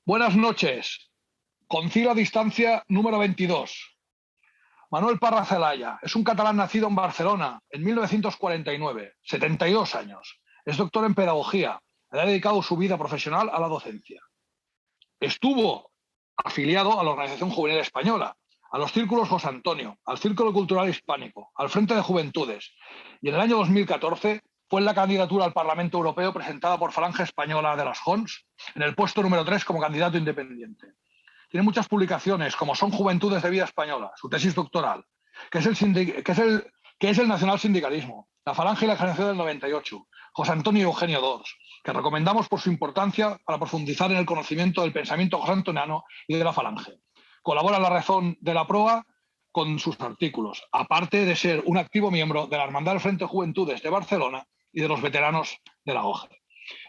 Buenas noches. Concilio a distancia número 22. Manuel Parra Zelaya es un catalán nacido en Barcelona en 1949, 72 años. Es doctor en pedagogía. Le ha dedicado su vida profesional a la docencia. Estuvo afiliado a la Organización Juvenil Española, a los Círculos José Antonio, al Círculo Cultural Hispánico, al Frente de Juventudes, y en el año 2014 fue en la candidatura al Parlamento Europeo presentada por Falange Española de las Jons en el puesto número 3 como candidato independiente. Tiene muchas publicaciones, como son Juventudes de Vida Española, su tesis doctoral, que es el nacional sindicalismo, la Falange y la generación del 98, José Antonio y Eugenio Dors, que recomendamos por su importancia para profundizar en el conocimiento del pensamiento josé antoniano y de la Falange. Colabora en la razón de la proa con sus artículos, aparte de ser un activo miembro de la Hermandad del Frente Juventudes de Barcelona y de los veteranos de la OGE.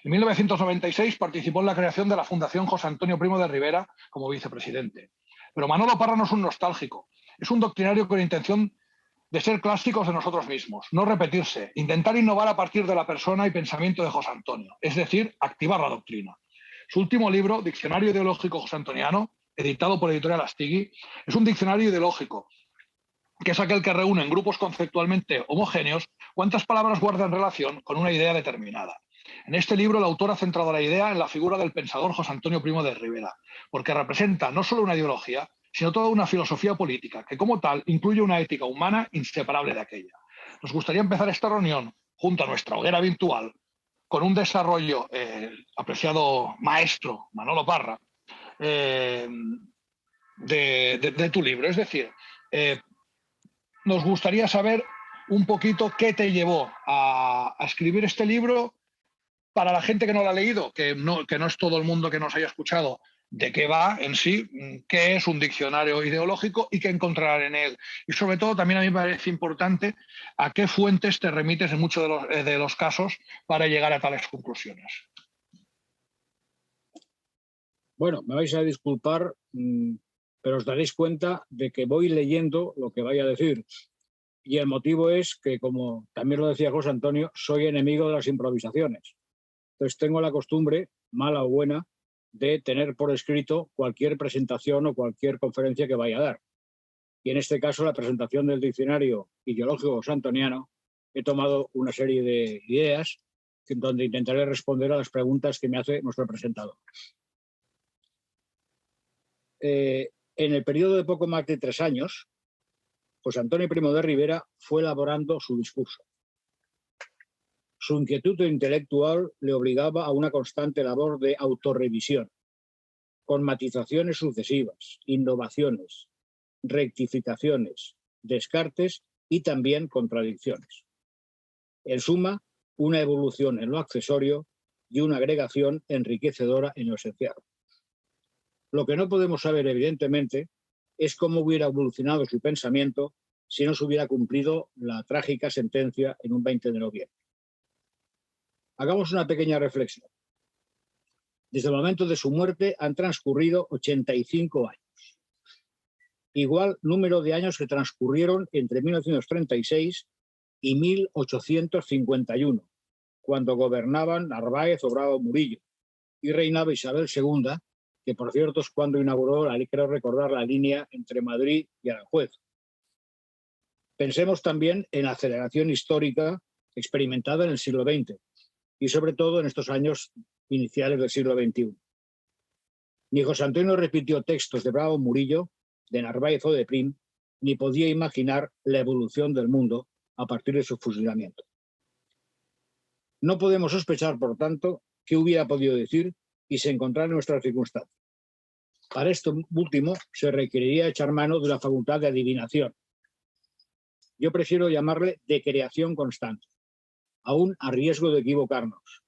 En 1996 participó en la creación de la Fundación José Antonio Primo de Rivera como vicepresidente. Pero Manolo Parra no es un nostálgico, es un doctrinario con intención de ser clásicos de nosotros mismos, no repetirse, intentar innovar a partir de la persona y pensamiento de José Antonio, es decir, activar la doctrina. Su último libro, Diccionario Ideológico José Antoniano, editado por Editorial Astigui, es un diccionario ideológico, que es aquel que reúne en grupos conceptualmente homogéneos cuántas palabras guardan relación con una idea determinada. En este libro, el autor ha centrado la idea en la figura del pensador José Antonio Primo de Rivera, porque representa no solo una ideología, sino toda una filosofía política, que como tal incluye una ética humana inseparable de aquella. Nos gustaría empezar esta reunión, junto a nuestra hoguera virtual, con un desarrollo, apreciado maestro Manolo Parra, de tu libro. Es decir, nos gustaría saber un poquito qué te llevó a escribir este libro para la gente que no lo ha leído, que no es todo el mundo que nos haya escuchado, de qué va en sí, qué es un diccionario ideológico y qué encontrar en él. Y sobre todo también a mí me parece importante a qué fuentes te remites en muchos de los casos para llegar a tales conclusiones. Bueno, me vais a disculpar, pero os daréis cuenta de que voy leyendo lo que vaya a decir. Y el motivo es que, como también lo decía José Antonio, soy enemigo de las improvisaciones. Entonces tengo la costumbre, mala o buena, de tener por escrito cualquier presentación o cualquier conferencia que vaya a dar. Y en este caso, la presentación del diccionario ideológico josé-antoniano, he tomado una serie de ideas donde intentaré responder a las preguntas que me hace nuestro presentador. En el periodo de poco más de 3 años, José Antonio Primo de Rivera fue elaborando su discurso. Su inquietud intelectual le obligaba a una constante labor de autorrevisión, con matizaciones sucesivas, innovaciones, rectificaciones, descartes y también contradicciones. En suma, una evolución en lo accesorio y una agregación enriquecedora en lo esencial. Lo que no podemos saber, evidentemente, es cómo hubiera evolucionado su pensamiento si no se hubiera cumplido la trágica sentencia en un 20 de noviembre. Hagamos una pequeña reflexión. Desde el momento de su muerte han transcurrido 85 años. Igual número de años que transcurrieron entre 1936 y 1851, cuando gobernaban Narváez o Bravo Murillo y reinaba Isabel II, que por cierto es cuando inauguró, creo recordar, la línea entre Madrid y Aranjuez. Pensemos también en la aceleración histórica experimentada en el siglo XX y sobre todo en estos años iniciales del siglo XXI. Ni José Antonio repitió textos de Bravo Murillo, de Narváez o de Prim, ni podía imaginar la evolución del mundo a partir de su fusilamiento. No podemos sospechar, por tanto, qué hubiera podido decir y se encontrara en nuestras circunstancias. Para esto último se requeriría echar mano de una facultad de adivinación. Yo prefiero llamarle de creación constante, aún a riesgo de equivocarnos.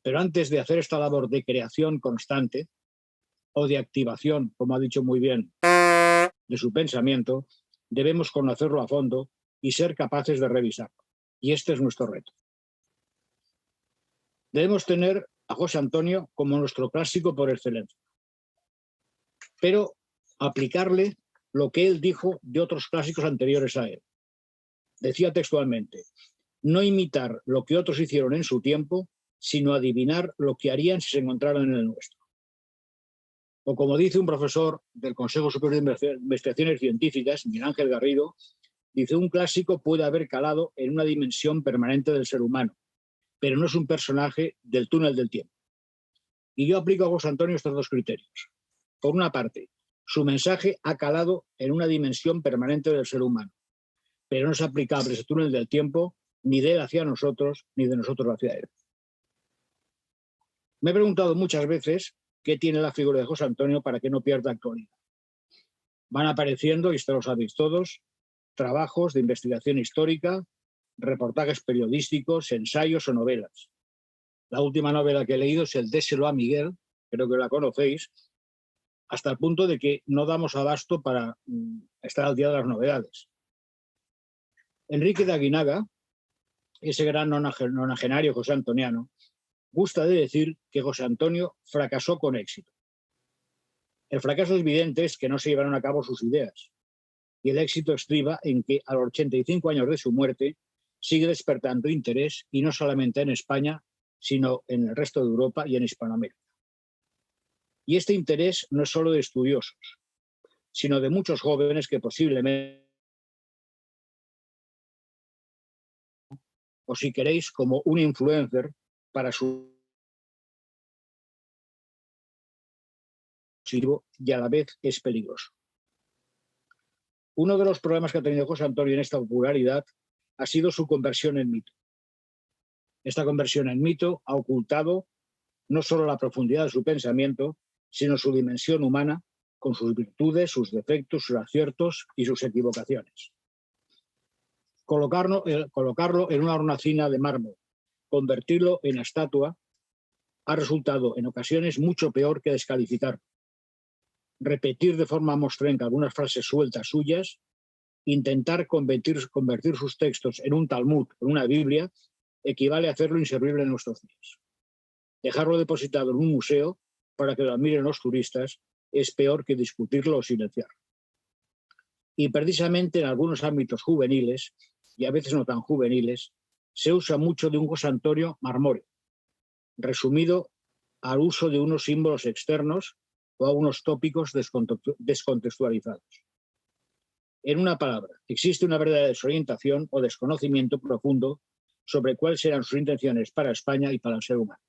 Pero antes de hacer esta labor de creación constante, o de activación, como ha dicho muy bien, de su pensamiento, debemos conocerlo a fondo y ser capaces de revisarlo. Y este es nuestro reto. Debemos tener a José Antonio como nuestro clásico por excelencia, pero aplicarle lo que él dijo de otros clásicos anteriores a él. Decía textualmente: no imitar lo que otros hicieron en su tiempo, sino adivinar lo que harían si se encontraran en el nuestro. O como dice un profesor del Consejo Superior de Investigaciones Científicas, Miguel Ángel Garrido, dice: un clásico puede haber calado en una dimensión permanente del ser humano, pero no es un personaje del túnel del tiempo. Y yo aplico a José Antonio estos dos criterios. Por una parte, su mensaje ha calado en una dimensión permanente del ser humano, pero no es aplicable ese túnel del tiempo ni de él hacia nosotros, ni de nosotros hacia él. Me he preguntado muchas veces qué tiene la figura de José Antonio para que no pierda actualidad. Van apareciendo, y esto lo sabéis todos, trabajos de investigación histórica, reportajes periodísticos, ensayos o novelas. La última novela que he leído es el Déselo a Miguel, creo que la conocéis, hasta el punto de que no damos abasto para estar al día de las novedades. Enrique de Aguinaga, ese gran nonagenario josé antoniano, gusta de decir que José Antonio fracasó con éxito. El fracaso evidente es que no se llevaron a cabo sus ideas, y el éxito estriba en que a los 85 años de su muerte sigue despertando interés, y no solamente en España, sino en el resto de Europa y en Hispanoamérica. Y este interés no es solo de estudiosos, sino de muchos jóvenes que posiblemente, o si queréis, como un influencer para su y a la vez es peligroso. Uno de los problemas que ha tenido José Antonio en esta popularidad ha sido su conversión en mito. Esta conversión en mito ha ocultado no solo la profundidad de su pensamiento, sino su dimensión humana, con sus virtudes, sus defectos, sus aciertos y sus equivocaciones. Colocarlo en una hornacina de mármol, convertirlo en estatua, ha resultado en ocasiones mucho peor que descalificarlo. Repetir de forma mostrenca algunas frases sueltas suyas, intentar convertir sus textos en un Talmud, en una Biblia, equivale a hacerlo inservible en nuestros días. Dejarlo depositado en un museo para que lo admiren los turistas es peor que discutirlo o silenciarlo. Y precisamente en algunos ámbitos juveniles, y a veces no tan juveniles, se usa mucho de un José Antonio marmóreo, resumido al uso de unos símbolos externos o a unos tópicos descontextualizados. En una palabra, existe una verdadera desorientación o desconocimiento profundo sobre cuáles eran sus intenciones para España y para el ser humano.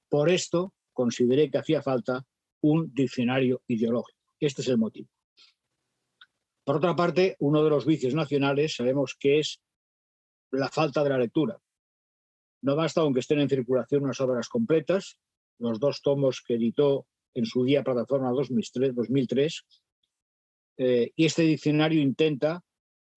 Por esto consideré que hacía falta un diccionario ideológico. Este es el motivo. Por otra parte, uno de los vicios nacionales sabemos que es la falta de la lectura. No basta aunque estén en circulación unas obras completas, los 2 tomos que editó en su día Plataforma 2003, y este diccionario intenta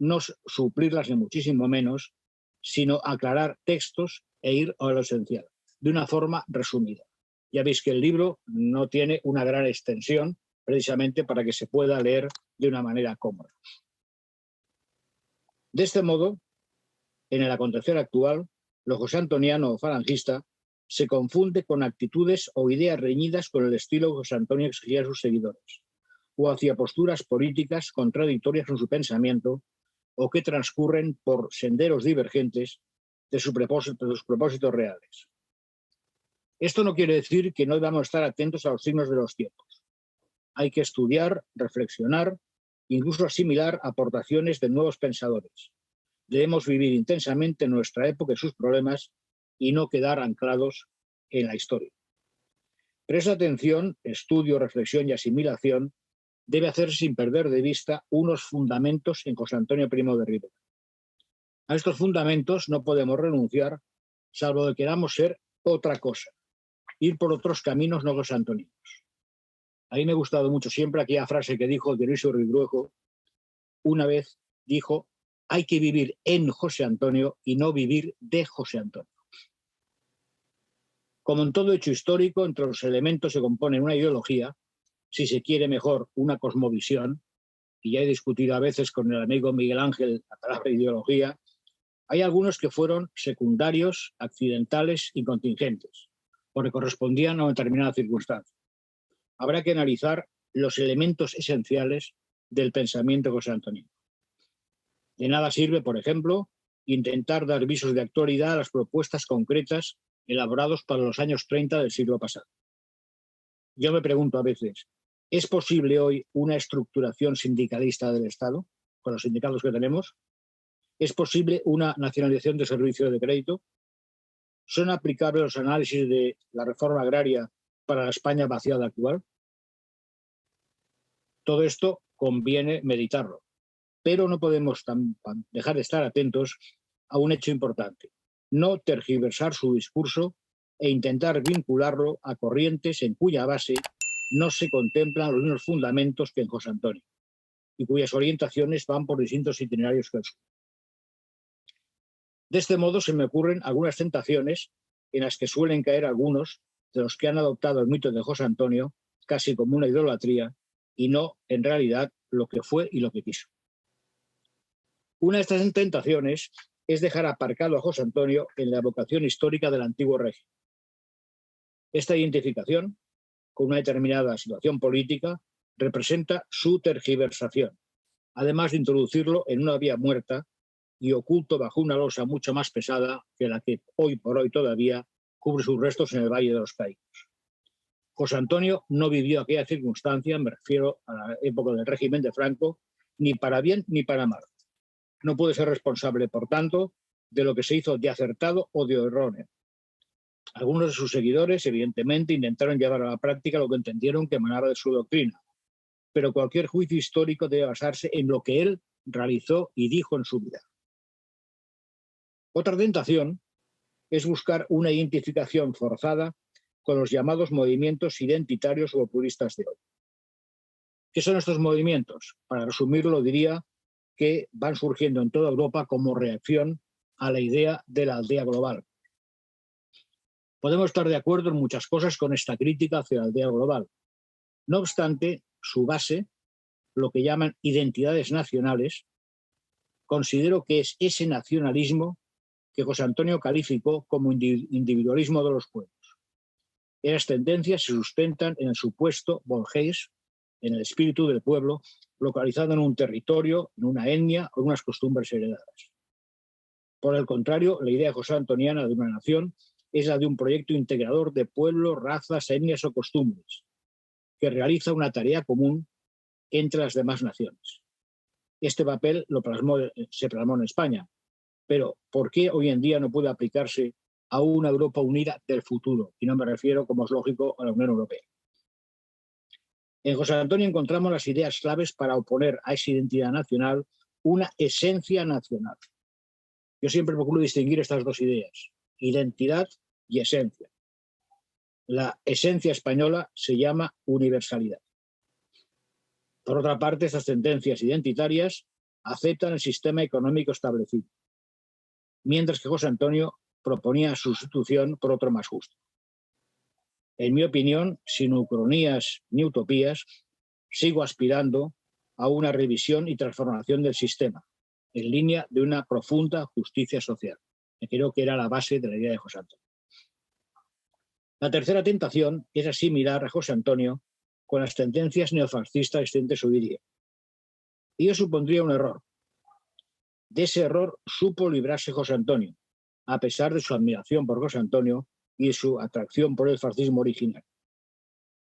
no suplirlas ni muchísimo menos, sino aclarar textos e ir a lo esencial, de una forma resumida. Ya veis que el libro no tiene una gran extensión, precisamente para que se pueda leer de una manera cómoda. De este modo, en el acontecer actual, lo josé antoniano o falangista se confunde con actitudes o ideas reñidas con el estilo que José Antonio exigía a sus seguidores, o hacia posturas políticas contradictorias con su pensamiento, o que transcurren por senderos divergentes de sus propósitos reales. Esto no quiere decir que no debamos estar atentos a los signos de los tiempos. Hay que estudiar, reflexionar, incluso asimilar aportaciones de nuevos pensadores. Debemos vivir intensamente nuestra época y sus problemas y no quedar anclados en la historia. Pero esa atención, estudio, reflexión y asimilación debe hacerse sin perder de vista unos fundamentos en José Antonio Primo de Rivera. A estos fundamentos no podemos renunciar, salvo que queramos ser otra cosa, ir por otros caminos no josé antonianos. A mí me ha gustado mucho siempre aquella frase que dijo Dionisio Ridruejo. Una vez dijo: hay que vivir en José Antonio y no vivir de José Antonio. Como en todo hecho histórico, entre los elementos se compone una ideología, si se quiere mejor, una cosmovisión, y ya he discutido a veces con el amigo Miguel Ángel la palabra ideología. Hay algunos que fueron secundarios, accidentales y contingentes, porque correspondían a una determinada circunstancia. Habrá que analizar los elementos esenciales del pensamiento josé antoniano. De nada sirve, por ejemplo, intentar dar visos de actualidad a las propuestas concretas elaborados para los años 30 del siglo pasado. yo me pregunto a veces, ¿es posible hoy una estructuración sindicalista del Estado con los sindicatos que tenemos? ¿Es posible una nacionalización de servicios de crédito? ¿Son aplicables los análisis de la reforma agraria para la España vaciada actual? Todo esto conviene meditarlo, pero no podemos dejar de estar atentos a un hecho importante: no tergiversar su discurso e intentar vincularlo a corrientes en cuya base no se contemplan los mismos fundamentos que en José Antonio y cuyas orientaciones van por distintos itinerarios que el suyo. De este modo se me ocurren algunas tentaciones en las que suelen caer algunos de los que han adoptado el mito de José Antonio casi como una idolatría y no, en realidad, lo que fue y lo que quiso. Una de estas tentaciones es dejar aparcado a José Antonio en la vocación histórica del antiguo régimen. Esta identificación con una determinada situación política representa su tergiversación, además de introducirlo en una vía muerta y oculto bajo una losa mucho más pesada que la que hoy por hoy todavía cubre sus restos en el Valle de los Caicos. José Antonio no vivió aquella circunstancia, me refiero a la época del régimen de Franco, ni para bien ni para mal. No puede ser responsable, por tanto, de lo que se hizo de acertado o de erróneo. Algunos de sus seguidores, evidentemente, intentaron llevar a la práctica lo que entendieron que emanaba de su doctrina, pero cualquier juicio histórico debe basarse en lo que él realizó y dijo en su vida. Otra tentación es buscar una identificación forzada con los llamados movimientos identitarios o populistas de hoy. ¿Qué son estos movimientos? Para resumirlo, diría que van surgiendo en toda Europa como reacción a la idea de la aldea global. Podemos estar de acuerdo en muchas cosas con esta crítica hacia la aldea global. No obstante, su base, lo que llaman identidades nacionales, considero que es ese nacionalismo que José Antonio calificó como individualismo de los pueblos. Esas tendencias se sustentan en el supuesto Volgeis, en el espíritu del pueblo, localizado en un territorio, en una etnia o en unas costumbres heredadas. Por el contrario, la idea josé antoniana de una nación es la de un proyecto integrador de pueblos, razas, etnias o costumbres, que realiza una tarea común entre las demás naciones. Este papel se plasmó en España, pero ¿por qué hoy en día no puede aplicarse a una Europa unida del futuro? Y no me refiero, como es lógico, a la Unión Europea. En José Antonio encontramos las ideas claves para oponer a esa identidad nacional una esencia nacional. Yo siempre procuro distinguir estas dos ideas, identidad y esencia. La esencia española se llama universalidad. Por otra parte, estas tendencias identitarias aceptan el sistema económico establecido, mientras que José Antonio proponía su sustitución por otro más justo. En mi opinión, sin ucronías ni utopías, sigo aspirando a una revisión y transformación del sistema, en línea de una profunda justicia social, que creo que era la base de la idea de José Antonio. La tercera tentación es asimilar a José Antonio con las tendencias neofascistas existentes hoy día. Y yo supondría un error. De ese error supo librarse José Antonio, a pesar de su admiración por José Antonio y su atracción por el fascismo original.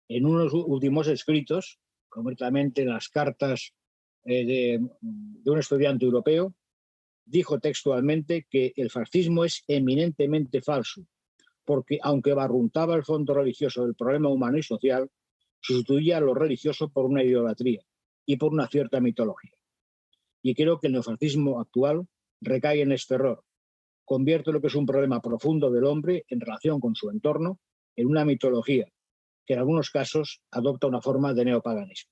En unos últimos escritos, concretamente en las cartas de un estudiante europeo, dijo textualmente que el fascismo es eminentemente falso, porque aunque barruntaba el fondo religioso del problema humano y social, sustituía lo religioso por una idolatría y por una cierta mitología. Y creo que el neofascismo actual recae en este error. Convierte lo que es un problema profundo del hombre en relación con su entorno en una mitología que en algunos casos adopta una forma de neopaganismo.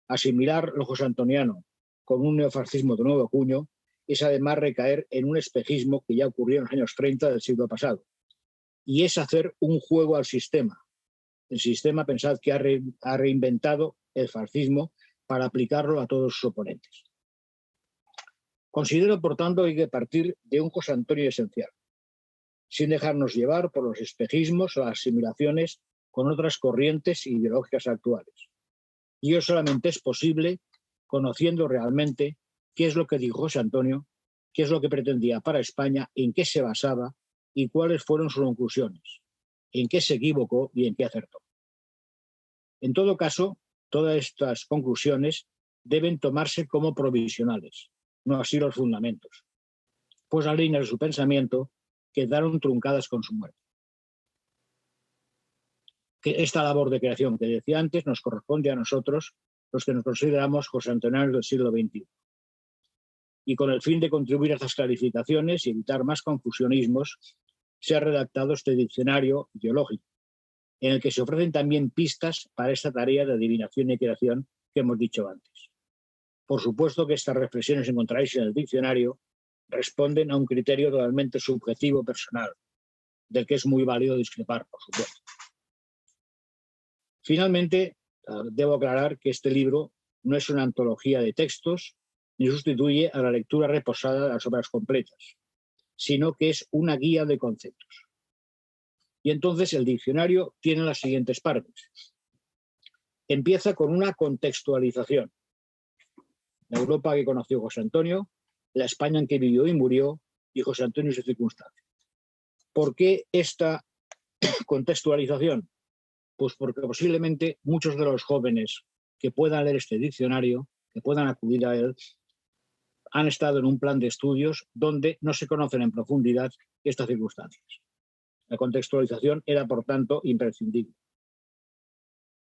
Asimilar lo josantoniano con un neofascismo de nuevo cuño es además recaer en un espejismo que ya ocurrió en los años 30 del siglo pasado, y es hacer un juego al sistema. El sistema, pensad que ha reinventado el fascismo para aplicarlo a todos sus oponentes. Considero, por tanto, que hay que partir de un José Antonio esencial, sin dejarnos llevar por los espejismos o las asimilaciones con otras corrientes ideológicas actuales. Y eso solamente es posible conociendo realmente qué es lo que dijo José Antonio, qué es lo que pretendía para España, en qué se basaba y cuáles fueron sus conclusiones, en qué se equivocó y en qué acertó. En todo caso, todas estas conclusiones deben tomarse como provisionales, no así los fundamentos, pues las líneas de su pensamiento quedaron truncadas con su muerte. Que esta labor de creación que decía antes nos corresponde a nosotros, los que nos consideramos José Antonio del siglo XXI. Y con el fin de contribuir a estas clarificaciones y evitar más confusionismos, se ha redactado este diccionario ideológico, en el que se ofrecen también pistas para esta tarea de adivinación y creación que hemos dicho antes. Por supuesto que estas reflexiones encontraréis en el diccionario responden a un criterio totalmente subjetivo personal, del que es muy válido discrepar, por supuesto. Finalmente, debo aclarar que este libro no es una antología de textos ni sustituye a la lectura reposada de las obras completas, sino que es una guía de conceptos. Y entonces el diccionario tiene las siguientes partes. Empieza con una contextualización. La Europa que conoció José Antonio, la España en que vivió y murió, y José Antonio y sus circunstancias. ¿Por qué esta contextualización? Pues porque posiblemente muchos de los jóvenes que puedan leer este diccionario, que puedan acudir a él, han estado en un plan de estudios donde no se conocen en profundidad estas circunstancias. La contextualización era, por tanto, imprescindible.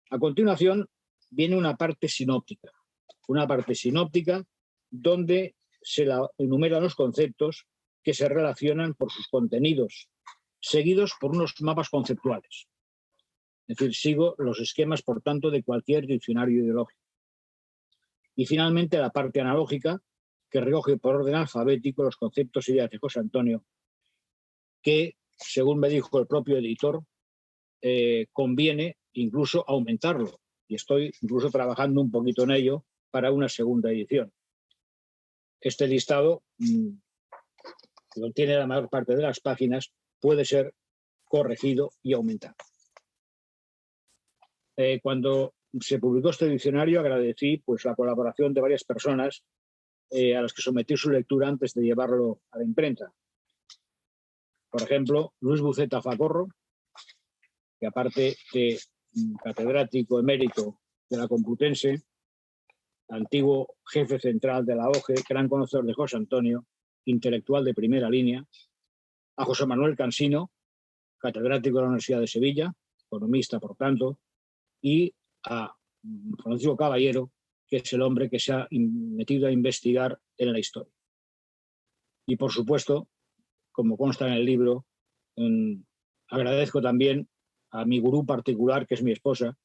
A continuación viene una parte sinóptica donde se enumeran los conceptos que se relacionan por sus contenidos, seguidos por unos mapas conceptuales. Es decir, sigo los esquemas, por tanto, de cualquier diccionario ideológico. Y finalmente la parte analógica, que recoge por orden alfabético los conceptos y ideas de José Antonio, que, según me dijo el propio editor, conviene incluso aumentarlo. Y estoy incluso trabajando un poquito en ello para una segunda edición. Este listado, que contiene la mayor parte de las páginas, puede ser corregido y aumentado. Cuando se publicó este diccionario, agradecí pues, la colaboración de varias personas a las que sometí su lectura antes de llevarlo a la imprenta. Por ejemplo, Luis Buceta Facorro, que aparte de catedrático emérito de la Complutense, antiguo jefe central de la OGE, gran conocedor de José Antonio, intelectual de primera línea, a José Manuel Cansino, catedrático de la Universidad de Sevilla, economista por tanto, y a Francisco Caballero, que es el hombre que se ha metido a investigar en la historia. Y por supuesto, como consta en el libro, agradezco también a mi gurú particular, que es mi esposa,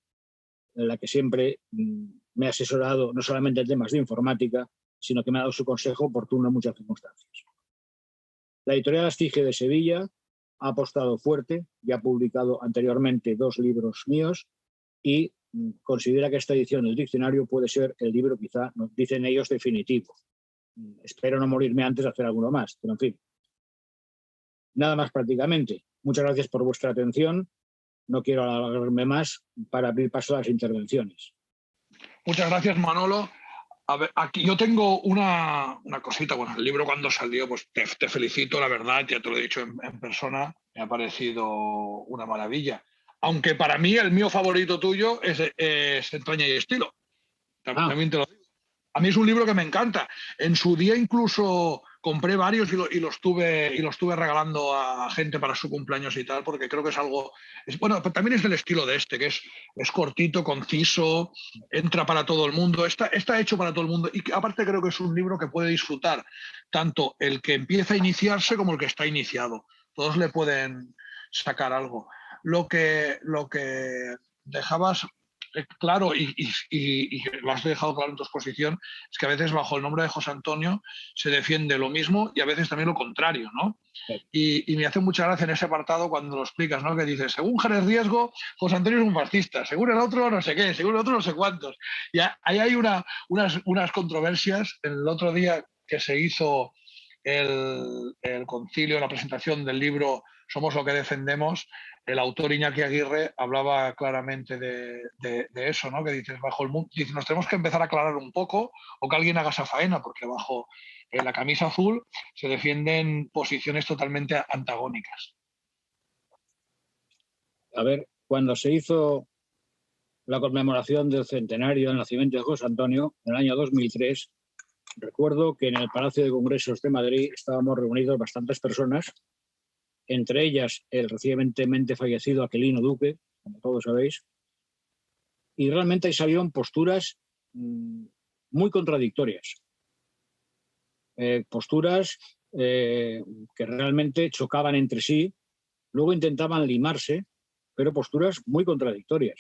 en la que siempre me ha asesorado no solamente en temas de informática, sino que me ha dado su consejo oportuno en muchas circunstancias. La editorial Astige de Sevilla ha apostado fuerte y ha publicado anteriormente 2 libros míos y considera que esta edición del diccionario puede ser el libro, quizá, nos dicen ellos, definitivo. Espero no morirme antes de hacer alguno más, pero en fin. Nada más prácticamente. Muchas gracias por vuestra atención. No quiero alargarme más para abrir paso a las intervenciones. Muchas gracias, Manolo. A ver, aquí yo tengo una cosita. Bueno, el libro cuando salió, pues te felicito, la verdad, ya te lo he dicho en persona, me ha parecido una maravilla. Aunque para mí el mío favorito tuyo es Entraña y Estilo. También te lo digo. A mí es un libro que me encanta. En su día incluso compré varios y los tuve regalando a gente para su cumpleaños y tal, porque creo que es algo... bueno, pero también es del estilo de este, que es cortito, conciso, entra para todo el mundo, está hecho para todo el mundo. Y aparte creo que es un libro que puede disfrutar tanto el que empieza a iniciarse como el que está iniciado. Todos le pueden sacar algo. Lo que dejabas claro y lo has dejado claro en tu exposición, es que a veces bajo el nombre de José Antonio se defiende lo mismo y a veces también lo contrario, ¿no? Sí. Y me hace mucha gracia en ese apartado cuando lo explicas, ¿no? Que dices, según Jerez Riesgo, José Antonio es un fascista, según el otro no sé qué, según el otro no sé cuántos. Y ahí hay unas controversias. El otro día que se hizo el concilio, la presentación del libro Somos lo que defendemos, el autor Iñaki Aguirre hablaba claramente de eso, ¿no? Que dices, bajo el mundo, dice, nos tenemos que empezar a aclarar un poco o que alguien haga esa faena, porque bajo la camisa azul se defienden posiciones totalmente antagónicas. A ver, cuando se hizo la conmemoración del centenario del nacimiento de José Antonio, en el año 2003, recuerdo que en el Palacio de Congresos de Madrid estábamos reunidos bastantes personas, entre ellas el recientemente fallecido Aquilino Duque, como todos sabéis, y realmente ahí salieron posturas muy contradictorias. Posturas que realmente chocaban entre sí, luego intentaban limarse, pero posturas muy contradictorias.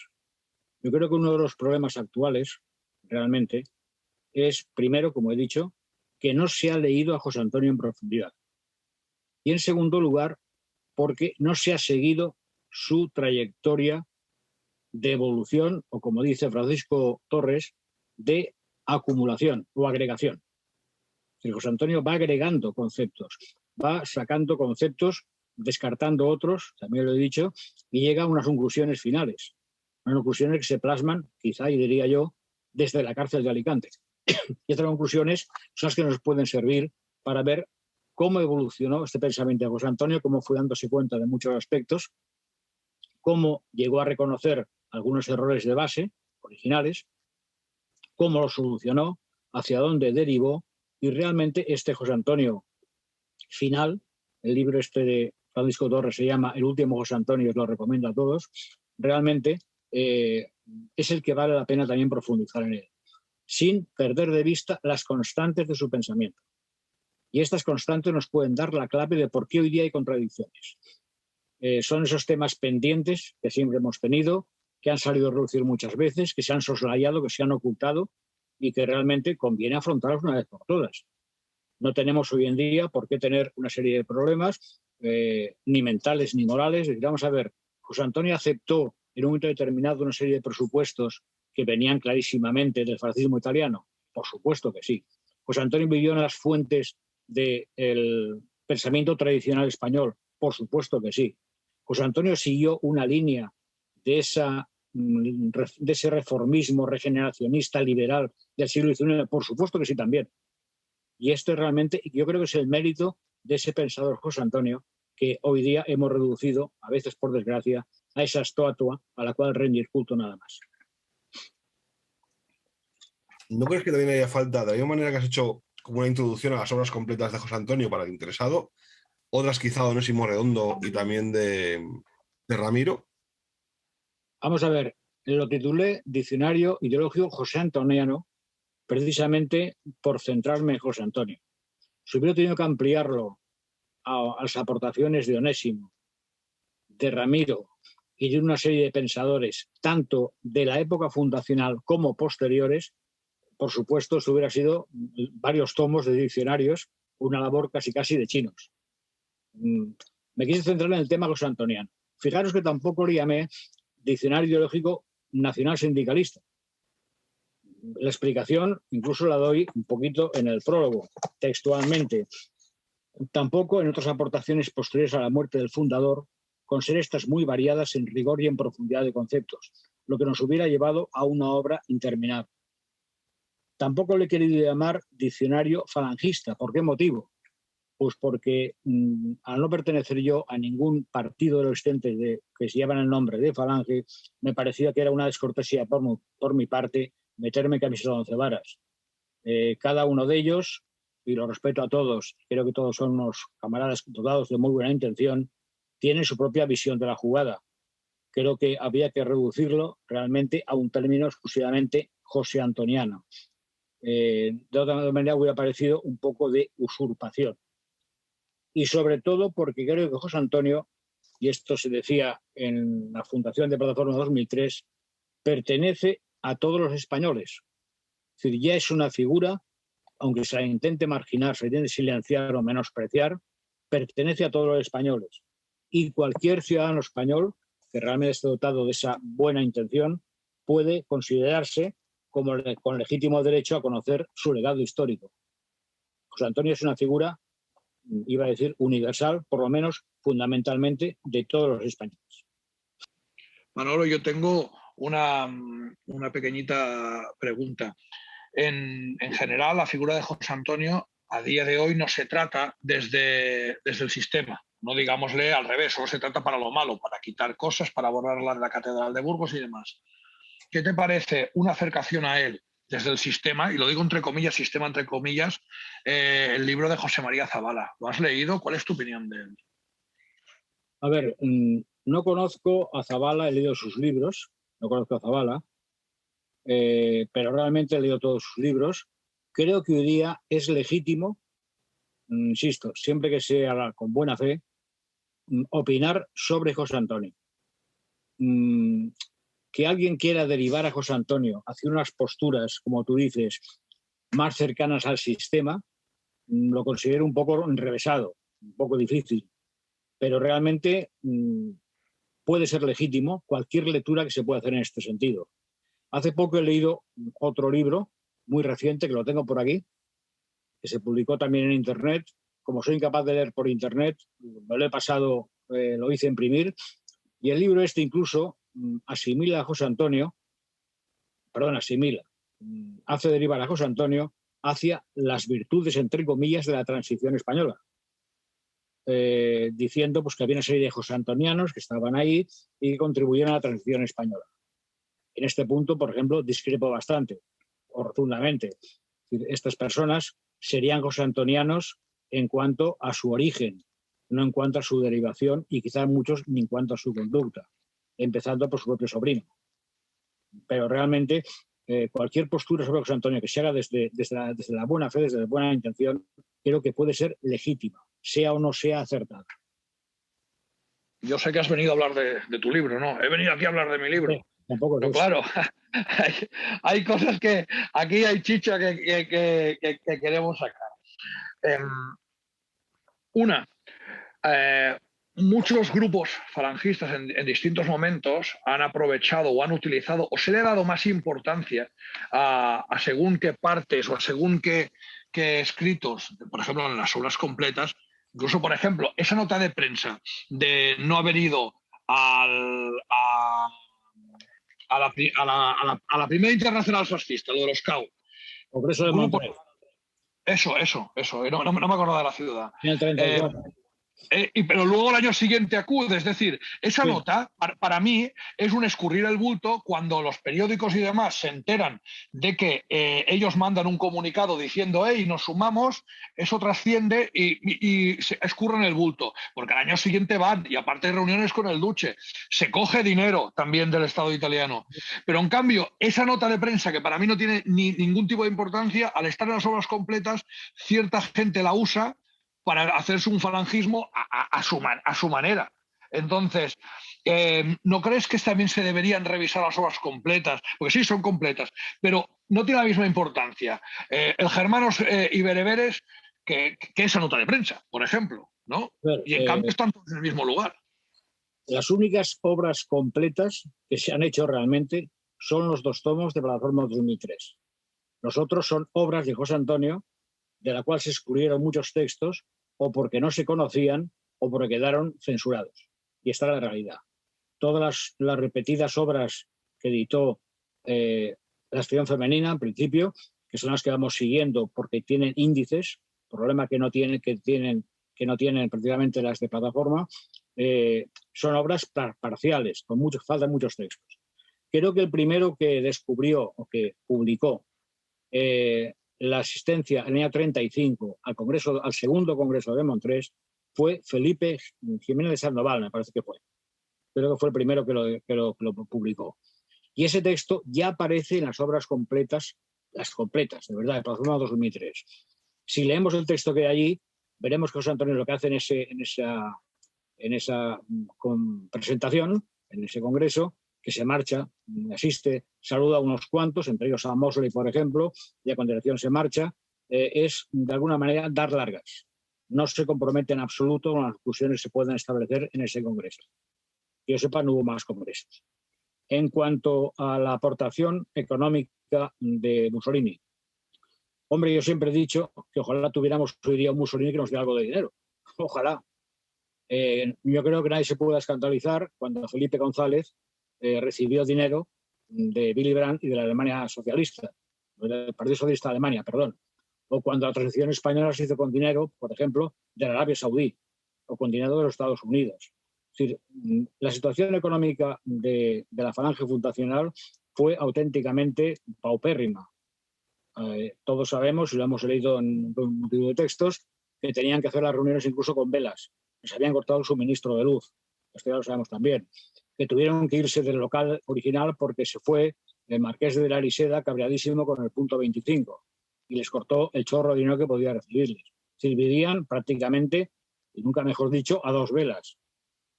Yo creo que uno de los problemas actuales, realmente, es, primero, como he dicho, que no se ha leído a José Antonio en profundidad. Y en segundo lugar, porque no se ha seguido su trayectoria de evolución, o como dice Francisco Torres, de acumulación o agregación. El José Antonio va agregando conceptos, va sacando conceptos, descartando otros, también lo he dicho, y llega a unas conclusiones finales. Unas conclusiones que se plasman, quizá, y diría yo, desde la cárcel de Alicante. Y estas conclusiones son las que nos pueden servir para ver cómo evolucionó este pensamiento de José Antonio, cómo fue dándose cuenta de muchos aspectos, cómo llegó a reconocer algunos errores de base originales, cómo lo solucionó, hacia dónde derivó, y realmente este José Antonio final, el libro este de Francisco Torres se llama El último José Antonio, os lo recomiendo a todos, realmente es el que vale la pena también profundizar en él, sin perder de vista las constantes de su pensamiento. Y estas constantes nos pueden dar la clave de por qué hoy día hay contradicciones. Son esos temas pendientes que siempre hemos tenido, que han salido a relucir muchas veces, que se han soslayado, que se han ocultado y que realmente conviene afrontarlos una vez por todas. No tenemos hoy en día por qué tener una serie de problemas, ni mentales ni morales. Vamos a ver, José Antonio aceptó en un momento determinado una serie de presupuestos que venían clarísimamente del fascismo italiano. Por supuesto que sí. José Antonio vivió en las fuentes del pensamiento tradicional español. Por supuesto que sí. José Antonio siguió una línea de ese reformismo regeneracionista liberal del siglo XIX. Por supuesto que sí también. Y esto realmente, yo creo que es el mérito de ese pensador José Antonio, que hoy día hemos reducido, a veces por desgracia, a esa estatua a la cual rendir culto nada más. ¿No crees que también haya falta, de la misma manera que has hecho como una introducción a las obras completas de José Antonio para el interesado, otras quizá de Onésimo Redondo y también de Ramiro? Vamos a ver, lo titulé Diccionario Ideológico José Antoniano, precisamente por centrarme en José Antonio. Si hubiera tenido que ampliarlo a las aportaciones de Onésimo, de Ramiro y de una serie de pensadores, tanto de la época fundacional como posteriores, por supuesto, esto hubiera sido varios tomos de diccionarios, una labor casi de chinos. Me quise centrar en el tema José Antoniano. Fijaros que tampoco le llamé Diccionario Ideológico Nacional Sindicalista. La explicación incluso la doy un poquito en el prólogo, textualmente. Tampoco en otras aportaciones posteriores a la muerte del fundador, con ser estas muy variadas en rigor y en profundidad de conceptos, lo que nos hubiera llevado a una obra interminable. Tampoco le he querido llamar diccionario falangista. ¿Por qué motivo? Pues porque al no pertenecer yo a ningún partido de los existentes que se llevan el nombre de Falange, me parecía que era una descortesía por mi parte meterme camisa de 11 varas. Cada uno de ellos, y lo respeto a todos, creo que todos son unos camaradas dotados de muy buena intención, tienen su propia visión de la jugada. Creo que había que reducirlo realmente a un término exclusivamente josé antoniano. De otra manera hubiera parecido un poco de usurpación. Y sobre todo porque creo que José Antonio, y esto se decía en la fundación de Plataforma 2003, pertenece a todos los españoles. Es decir, ya es una figura, aunque se la intente marginar, se la intente silenciar o menospreciar, pertenece a todos los españoles. Y cualquier ciudadano español que realmente esté dotado de esa buena intención puede considerarse como con legítimo derecho a conocer su legado histórico. José Antonio es una figura, iba a decir, universal, por lo menos fundamentalmente, de todos los españoles. Manolo, yo tengo una pequeñita pregunta. En general, la figura de José Antonio a día de hoy no se trata desde el sistema, no digámosle al revés, solo se trata para lo malo, para quitar cosas, para borrarlas de la Catedral de Burgos y demás. ¿qué te parece una acercación a él desde el sistema? Y lo digo entre comillas, sistema entre comillas, el libro de José María Zabala. ¿Lo has leído? ¿Cuál es tu opinión de él? A ver, no conozco a Zabala, he leído sus libros, no conozco a Zabala, pero realmente he leído todos sus libros. Creo que hoy día es legítimo, insisto, siempre que se haga con buena fe, opinar sobre José Antonio. Que alguien quiera derivar a José Antonio hacia unas posturas, como tú dices, más cercanas al sistema, lo considero un poco enrevesado, un poco difícil, pero realmente puede ser legítimo cualquier lectura que se pueda hacer en este sentido. Hace poco he leído otro libro, muy reciente, que lo tengo por aquí, que se publicó también en Internet. Como soy incapaz de leer por Internet, me lo he pasado, lo hice imprimir, y el libro este incluso asimila a José Antonio, hace derivar a José Antonio hacia las virtudes, entre comillas, de la transición española. Diciendo pues, que había una serie de José Antonianos que estaban ahí y que contribuyeron a la transición española. En este punto, por ejemplo, discrepo bastante, o rotundamente. Estas personas serían José Antonianos en cuanto a su origen, no en cuanto a su derivación y quizás muchos ni en cuanto a su conducta, empezando por su propio sobrino. Pero realmente cualquier postura sobre José Antonio que se haga desde la buena fe, desde la buena intención, creo que puede ser legítima, sea o no sea acertada. Yo sé que has venido a hablar de tu libro, ¿no? He venido aquí a hablar de mi libro. Tampoco Pero claro, hay cosas que aquí hay chicha que queremos sacar. Una, muchos grupos falangistas en distintos momentos han aprovechado o han utilizado o se le ha dado más importancia a según qué partes o a según qué escritos, por ejemplo, en las obras completas. Incluso, por ejemplo, esa nota de prensa de no haber ido a la primera internacional fascista, lo de los CAU. Congreso de Montreal. Eso, no me acuerdo de la ciudad. En el 34. Pero luego el año siguiente acude. Es decir, esa nota, para mí, es un escurrir el bulto cuando los periódicos y demás se enteran de que ellos mandan un comunicado diciendo hey, nos sumamos, eso trasciende y se escurren el bulto. Porque al año siguiente van, y aparte de reuniones con el Duce, se coge dinero también del Estado italiano. Pero en cambio, esa nota de prensa, que para mí no tiene ningún tipo de importancia, al estar en las obras completas, cierta gente la usa para hacerse un falangismo a su manera. Entonces, ¿no crees que también se deberían revisar las obras completas? Porque sí, son completas, pero no tiene la misma importancia el Germanos y Bereberes que esa nota de prensa, por ejemplo, ¿no? Y en cambio están todos en el mismo lugar. Las únicas obras completas que se han hecho realmente son los 2 tomos de Plataforma 2003. Los otros son obras de José Antonio, de la cual se escurrieron muchos textos, o porque no se conocían o porque quedaron censurados. Y esta es la realidad. Todas las repetidas obras que editó la Acción Femenina, en principio, que son las que vamos siguiendo porque tienen índices, problema que no tienen prácticamente las de Plataforma, son obras parciales, faltan muchos textos. Creo que el primero que descubrió o que publicó la asistencia en el año 35 al segundo Congreso de Montrés fue Felipe Jiménez de Sandoval, me parece que fue. Creo que fue el primero que lo publicó. Y ese texto ya aparece en las obras completas, las completas, de verdad, de Plataforma 2003. Si leemos el texto que hay allí, veremos que José Antonio lo que hace en esa presentación, en ese congreso, que se marcha, asiste, saluda a unos cuantos, entre ellos a Mosley, por ejemplo, y a continuación se marcha, es de alguna manera dar largas. No se compromete en absoluto con las conclusiones que se puedan establecer en ese congreso. Que yo sepa, no hubo más congresos. En cuanto a la aportación económica de Mussolini, hombre, yo siempre he dicho que ojalá tuviéramos hoy día un Mussolini que nos dé algo de dinero. Ojalá. Yo creo que nadie se puede escandalizar cuando Felipe González recibió dinero de Willy Brandt y de la Alemania socialista, del Partido Socialista de Alemania, perdón. O cuando la transición española se hizo con dinero, por ejemplo, de la Arabia Saudí o con dinero de los Estados Unidos. Es decir, la situación económica de la falange fundacional fue auténticamente paupérrima. Todos sabemos, y lo hemos leído en un montón de textos, que tenían que hacer las reuniones incluso con velas. Les habían cortado el suministro de luz. Esto ya lo sabemos también. Que tuvieron que irse del local original porque se fue el marqués de la Eriseda cabreadísimo con el punto 25 y les cortó el chorro de dinero que podía recibirles. Vivían prácticamente, y nunca mejor dicho, a dos velas.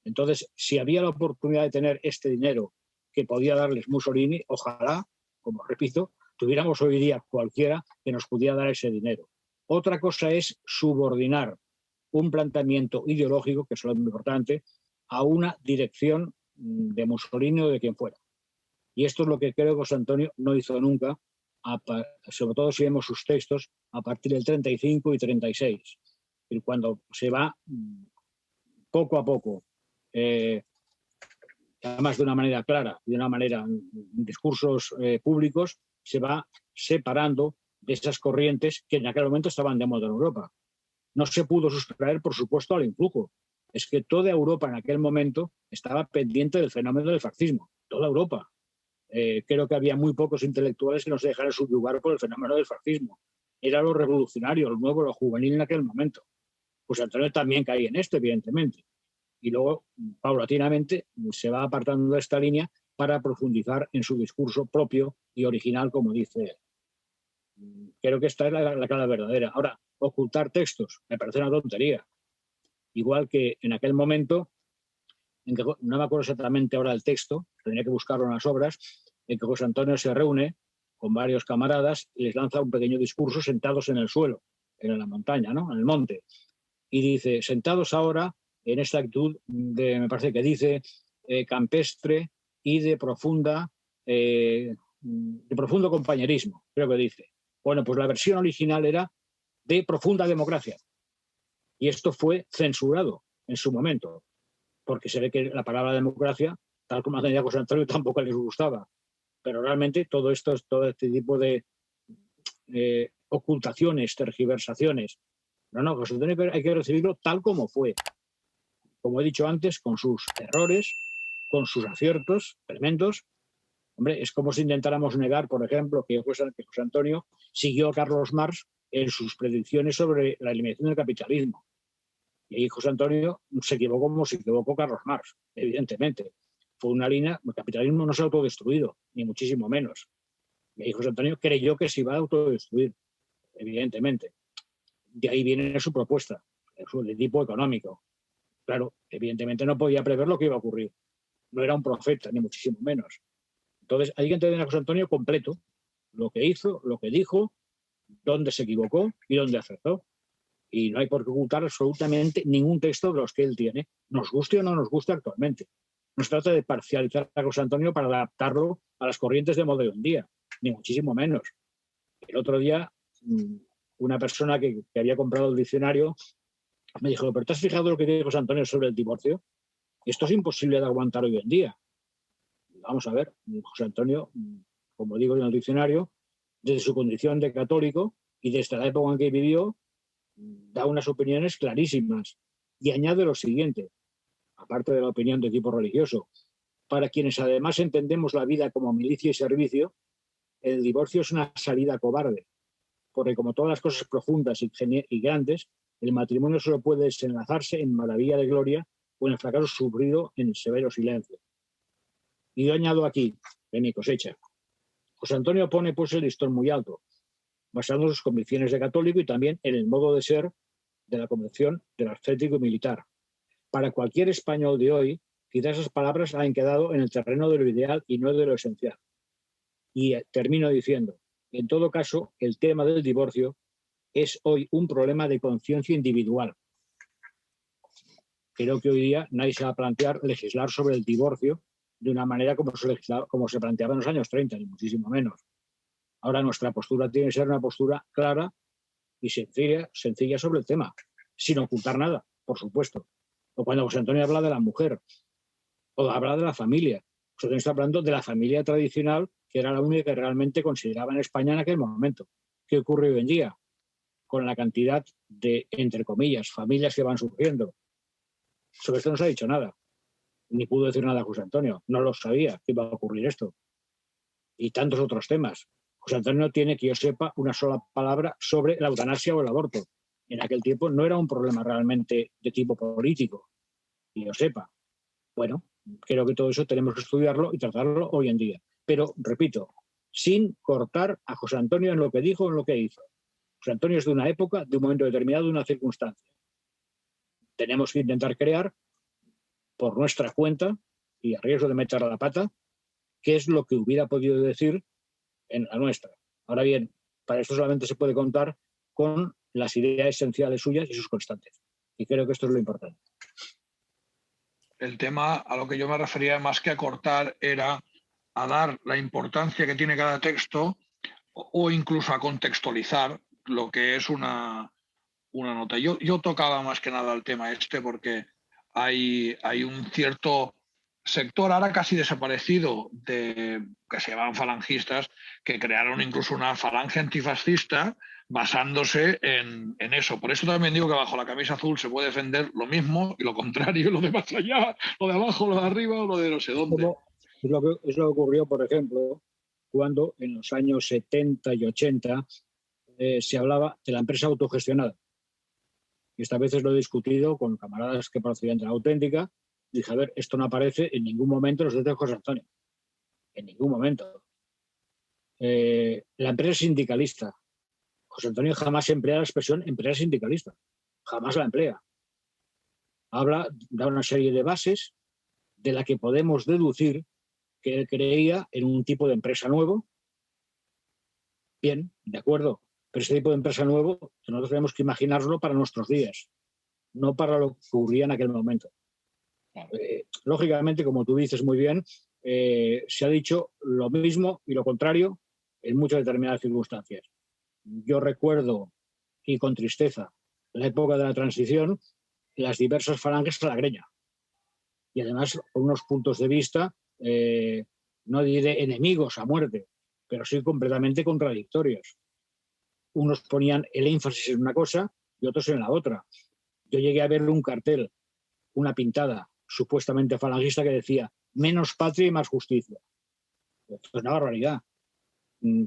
Entonces, si había la oportunidad de tener este dinero que podía darles Mussolini, ojalá, como repito, tuviéramos hoy día cualquiera que nos pudiera dar ese dinero. Otra cosa es subordinar un planteamiento ideológico, que es lo muy importante, a una dirección de Mussolini o de quien fuera. Y esto es lo que creo que José Antonio no hizo nunca, sobre todo si vemos sus textos a partir del 35 y 36. Y cuando se va poco a poco, además de una manera clara, de una manera en discursos públicos, se va separando de esas corrientes que en aquel momento estaban de moda en Europa. No se pudo sustraer, por supuesto, al influjo. Es que toda Europa en aquel momento estaba pendiente del fenómeno del fascismo. Toda Europa. Creo que había muy pocos intelectuales que no se dejaran subyugar por el fenómeno del fascismo. Era lo revolucionario, lo nuevo, lo juvenil en aquel momento. Pues Antonio también caía en esto, evidentemente. Y luego, paulatinamente, se va apartando de esta línea para profundizar en su discurso propio y original, como dice él. Creo que esta es la clave verdadera. Ahora, ocultar textos me parece una tontería. Igual que en aquel momento, no me acuerdo exactamente ahora el texto, tendría que buscarlo en las obras, en que José Antonio se reúne con varios camaradas y les lanza un pequeño discurso sentados en el suelo, en la montaña, ¿no? En el monte. Y dice, sentados ahora en esta actitud me parece que dice, campestre y de profundo compañerismo, creo que dice. Bueno, pues la versión original era de profunda democracia. Y esto fue censurado en su momento, porque se ve que la palabra democracia, tal como tenía José Antonio, tampoco les gustaba. Pero realmente todo este tipo de ocultaciones, tergiversaciones, no, José Antonio hay que recibirlo tal como fue. Como he dicho antes, con sus errores, con sus aciertos tremendos. Hombre, es como si intentáramos negar, por ejemplo, que José Antonio siguió a Carlos Marx en sus predicciones sobre la eliminación del capitalismo. Y ahí José Antonio se equivocó como se equivocó Carlos Marx, evidentemente. Fue una línea, el capitalismo no se ha autodestruido, ni muchísimo menos. Y ahí José Antonio creyó que se iba a autodestruir, evidentemente. De ahí viene su propuesta, de tipo económico. Claro, evidentemente no podía prever lo que iba a ocurrir. No era un profeta, ni muchísimo menos. Entonces, hay que entender a José Antonio completo, lo que hizo, lo que dijo, dónde se equivocó y dónde acertó. Y no hay por qué ocultar absolutamente ningún texto de los que él tiene, nos guste o no nos guste actualmente. No se trata de parcializar a José Antonio para adaptarlo a las corrientes de moda de un día, ni muchísimo menos. El otro día, una persona que había comprado el diccionario me dijo, ¿pero te has fijado lo que dice José Antonio sobre el divorcio? Esto es imposible de aguantar hoy en día. Vamos a ver, José Antonio, como digo en el diccionario, desde su condición de católico y desde la época en que vivió, da unas opiniones clarísimas y añade lo siguiente, aparte de la opinión de tipo religioso, para quienes además entendemos la vida como milicia y servicio, el divorcio es una salida cobarde, porque como todas las cosas profundas y grandes, el matrimonio solo puede desenlazarse en maravilla de gloria o en el fracaso sufrido en severo silencio. Y yo añado aquí, de mi cosecha, José Antonio pone pues el listón muy alto, basado en sus convicciones de católico y también en el modo de ser de la convención del ascético y militar. Para cualquier español de hoy, quizás esas palabras han quedado en el terreno de lo ideal y no de lo esencial. Y termino diciendo, en todo caso, el tema del divorcio es hoy un problema de conciencia individual. Creo que hoy día nadie se va a plantear legislar sobre el divorcio de una manera como se planteaba en los años 30, ni muchísimo menos. Ahora nuestra postura tiene que ser una postura clara y sencilla sobre el tema, sin ocultar nada, por supuesto. O cuando José Antonio habla de la mujer, o habla de la familia. José Antonio está hablando de la familia tradicional, que era la única que realmente consideraba en España en aquel momento. ¿Qué ocurre hoy en día? Con la cantidad de, entre comillas, familias que van surgiendo. Sobre esto no se ha dicho nada. Ni pudo decir nada José Antonio. No lo sabía que iba a ocurrir esto. y tantos otros temas. José Antonio no tiene, que yo sepa, una sola palabra sobre la eutanasia o el aborto. En aquel tiempo no era un problema realmente de tipo político, que yo sepa. Bueno, creo que todo eso tenemos que estudiarlo y tratarlo hoy en día. Pero, repito, sin cortar a José Antonio en lo que dijo o en lo que hizo. José Antonio es de una época, de un momento determinado, de una circunstancia. Tenemos que intentar crear, por nuestra cuenta, y a riesgo de meter la pata, qué es lo que hubiera podido decir en la nuestra. Ahora bien, para esto solamente se puede contar con las ideas esenciales suyas y sus constantes. Y creo que esto es lo importante. El tema a lo que yo me refería más que a cortar era a dar la importancia que tiene cada texto o incluso a contextualizar lo que es una nota. Yo tocaba más que nada el tema este porque hay un cierto sector ahora casi desaparecido que se llamaban falangistas, que crearon incluso una falange antifascista basándose en eso. Por eso también digo que bajo la camisa azul se puede defender lo mismo y lo contrario, lo de más allá, lo de abajo, lo de arriba o lo de no sé dónde. Es lo que ocurrió, por ejemplo, cuando en los años 70 y 80 se hablaba de la empresa autogestionada. Y esta vez lo he discutido con camaradas que procedían de la auténtica. Dije, a ver, esto no aparece en ningún momento en los textos de José Antonio. En ningún momento. La empresa sindicalista. José Antonio jamás emplea la expresión empresa sindicalista. Jamás la emplea. Da una serie de bases de la que podemos deducir que él creía en un tipo de empresa nuevo. Bien, de acuerdo. Pero ese tipo de empresa nuevo nosotros tenemos que imaginarlo para nuestros días, no para lo que ocurría en aquel momento. Lógicamente, como tú dices muy bien, se ha dicho lo mismo y lo contrario en muchas determinadas circunstancias. Yo recuerdo, y con tristeza, la época de la transición, las diversas falanges a la greña. Y además, con unos puntos de vista, no diré enemigos a muerte, pero sí completamente contradictorios. Unos ponían el énfasis en una cosa y otros en la otra. Yo llegué a ver un cartel, una pintada supuestamente falangista que decía menos patria y más justicia. Esto es una barbaridad.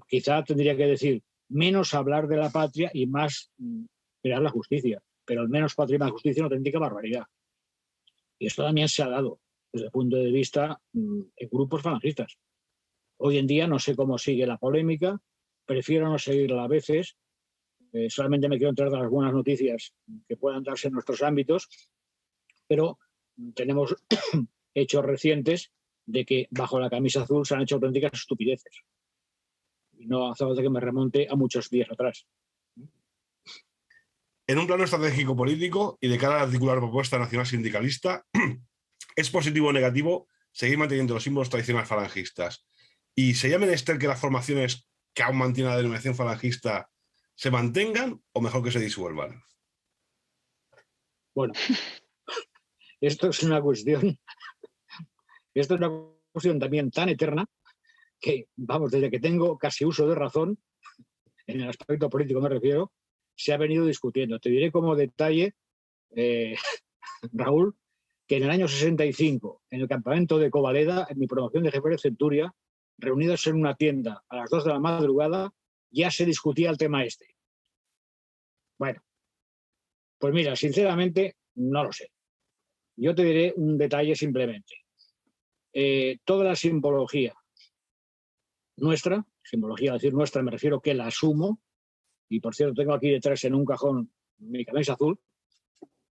Quizá tendría que decir menos hablar de la patria y más crear la justicia. Pero el menos patria y más justicia no auténtica barbaridad. Y esto también se ha dado desde el punto de vista en grupos falangistas. Hoy en día no sé cómo sigue la polémica, prefiero no seguirla a veces, solamente me quiero enterar de las buenas noticias que puedan darse en nuestros ámbitos, pero tenemos hechos recientes de que bajo la camisa azul se han hecho auténticas estupideces. Y no hace falta que me remonte a muchos días atrás. En un plano estratégico político y de cara a la articular propuesta nacional sindicalista, ¿es positivo o negativo seguir manteniendo los símbolos tradicionales falangistas? ¿Y sería menester que las formaciones que aún mantienen la denominación falangista se mantengan o mejor que se disuelvan? Bueno, esto es una cuestión también tan eterna que, vamos, desde que tengo casi uso de razón, en el aspecto político me refiero, se ha venido discutiendo. Te diré como detalle, Raúl, que en el año 65, en el campamento de Covaleda, en mi promoción de jefe de centuria, reunidos en una tienda a las 2 de la madrugada, ya se discutía el tema este. Bueno, pues mira, sinceramente, no lo sé. Yo te diré un detalle simplemente. Toda la simbología nuestra, simbología, decir nuestra, me refiero que la asumo, y por cierto tengo aquí detrás en un cajón mi camisa azul,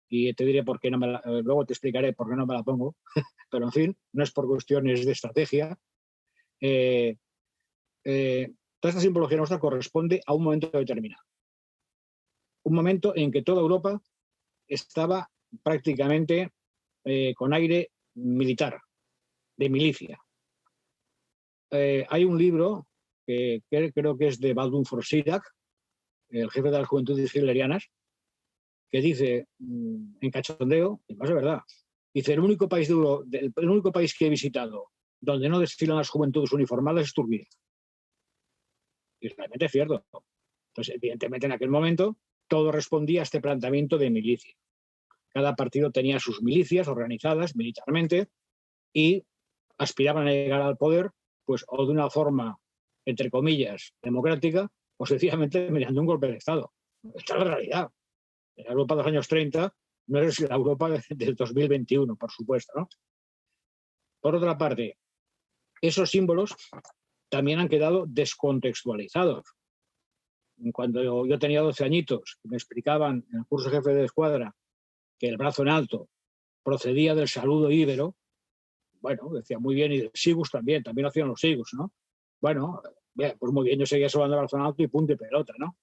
y te diré por qué no me la, luego te explicaré por qué no me la pongo, pero en fin, no es por cuestiones de estrategia. Toda esta simbología nuestra corresponde a un momento determinado. Un momento en que toda Europa estaba prácticamente con aire militar, de milicia. Hay un libro que creo que es de Baldwin Forsyth, el jefe de las juventudes hitlerianas, que dice, en cachondeo, y más de verdad, dice, el único país que he visitado donde no desfilan las juventudes uniformadas es Turquía. Y realmente es cierto. Entonces, evidentemente, en aquel momento, todo respondía a este planteamiento de milicia. Cada partido tenía sus milicias organizadas militarmente y aspiraban a llegar al poder, pues, o de una forma entre comillas, democrática, o sencillamente mediante un golpe de Estado. Esta es la realidad. La Europa de los años 30 no es la Europa del 2021, por supuesto, ¿no? Por otra parte, esos símbolos también han quedado descontextualizados. Cuando yo tenía 12 añitos, me explicaban en el curso jefe de escuadra que el brazo en alto procedía del saludo íbero, bueno, decía muy bien, y del sigus también lo hacían los sigus, ¿no? Bueno, bien, pues muy bien, yo seguía saludando el brazo en alto y punto y pelota, ¿no?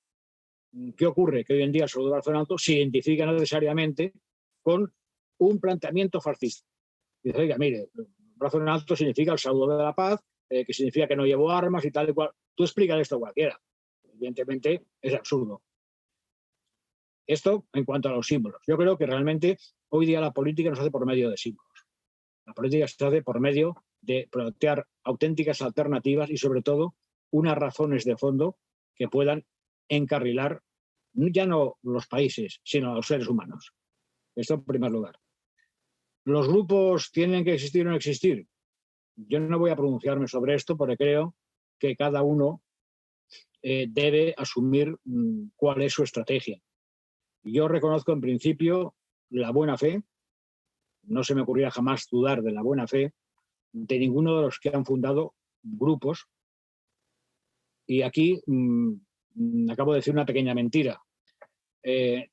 ¿Qué ocurre? Que hoy en día el saludo del brazo en alto se identifica necesariamente con un planteamiento fascista. Dice, oiga, mire, el brazo en alto significa el saludo de la paz, que significa que no llevo armas y tal y cual. Tú explícale esto a cualquiera. Evidentemente es absurdo. Esto en cuanto a los símbolos. Yo creo que realmente hoy día la política no se hace por medio de símbolos. La política se hace por medio de plantear auténticas alternativas y, sobre todo, unas razones de fondo que puedan encarrilar ya no los países, sino a los seres humanos. Esto en primer lugar. ¿Los grupos tienen que existir o no existir? Yo no voy a pronunciarme sobre esto porque creo que cada uno debe asumir cuál es su estrategia. Yo reconozco en principio la buena fe, no se me ocurría jamás dudar de la buena fe de ninguno de los que han fundado grupos. Y aquí acabo de decir una pequeña mentira.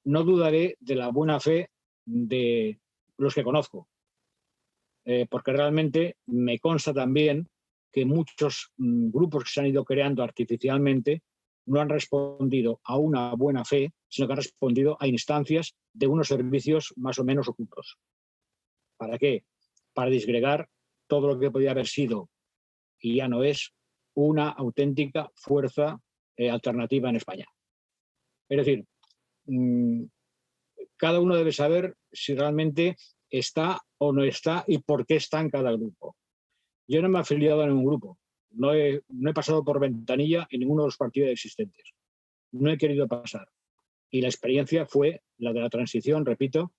No dudaré de la buena fe de los que conozco, porque realmente me consta también que muchos grupos que se han ido creando artificialmente no han respondido a una buena fe, sino que han respondido a instancias de unos servicios más o menos ocultos. ¿Para qué? Para disgregar todo lo que podía haber sido y ya no es una auténtica fuerza alternativa en España. Es decir, cada uno debe saber si realmente está o no está y por qué está en cada grupo. Yo no me he afiliado a ningún grupo, no he pasado por ventanilla en ninguno de los partidos existentes, no he querido pasar. Y la experiencia fue la de la transición, repito,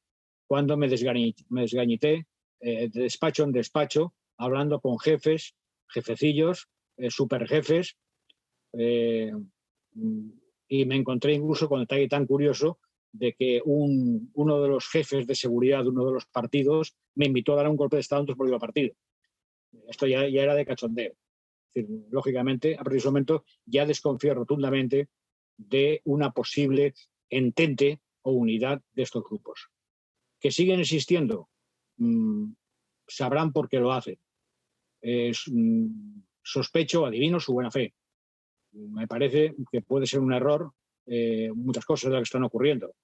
cuando me desgañité de despacho en despacho, hablando con jefes, jefecillos, superjefes, y me encontré incluso con el detalle tan curioso de que uno de los jefes de seguridad de uno de los partidos me invitó a dar un golpe de Estado en su propio partido. Esto ya era de cachondeo. Es decir, lógicamente, a partir de ese momento ya desconfío rotundamente de una posible entente o unidad de estos grupos. Que siguen existiendo, sabrán por qué lo hacen. Sospecho, adivino su buena fe. Me parece que puede ser un error muchas cosas de las que están ocurriendo,